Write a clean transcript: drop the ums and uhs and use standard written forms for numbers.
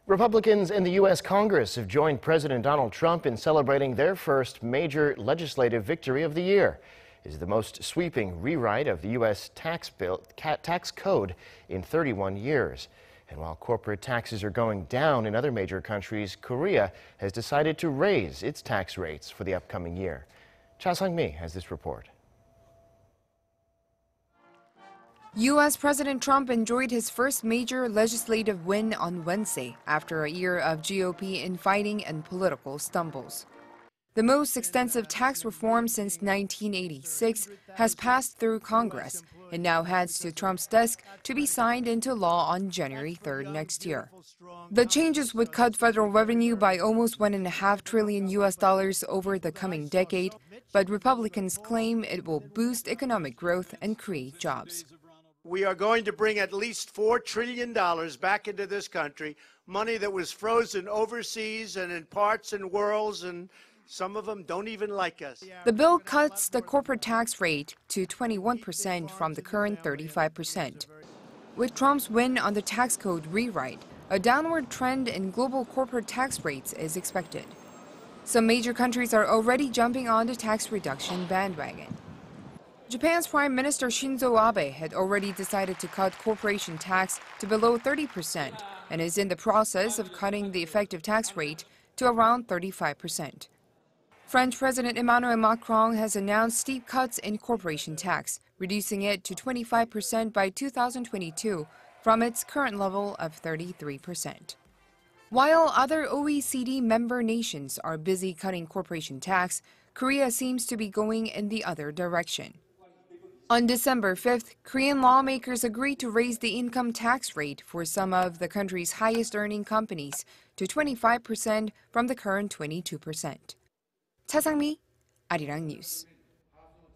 Republicans in the U.S. Congress have joined President Donald Trump in celebrating their first major legislative victory of the year. It is the most sweeping rewrite of the U.S. tax code in 31 years. And while corporate taxes are going down in other major countries, Korea has decided to raise its tax rates for the upcoming year. Cha Sang-mi has this report. U.S. President Trump enjoyed his first major legislative win on Wednesday after a year of GOP infighting and political stumbles. The most extensive tax reform since 1986 has passed through Congress and now heads to Trump's desk to be signed into law on January 3rd next year. The changes would cut federal revenue by almost $1.5 trillion over the coming decade, but Republicans claim it will boost economic growth and create jobs. We are going to bring at least $4 trillion back into this country, money that was frozen overseas and in parts and worlds, and some of them don't even like us. The bill cuts the corporate tax rate to 21% from the current 35%. With Trump's win on the tax code rewrite, a downward trend in global corporate tax rates is expected. Some major countries are already jumping on the tax reduction bandwagon. Japan's Prime Minister Shinzo Abe had already decided to cut corporation tax to below 30% and is in the process of cutting the effective tax rate to around 35%. French President Emmanuel Macron has announced steep cuts in corporation tax, reducing it to 25% by 2022 from its current level of 33%. While other OECD member nations are busy cutting corporation tax, Korea seems to be going in the other direction. On December 5th, Korean lawmakers agreed to raise the income tax rate for some of the country's highest-earning companies to 25% from the current 22%. Cha Sang-mi, Arirang News.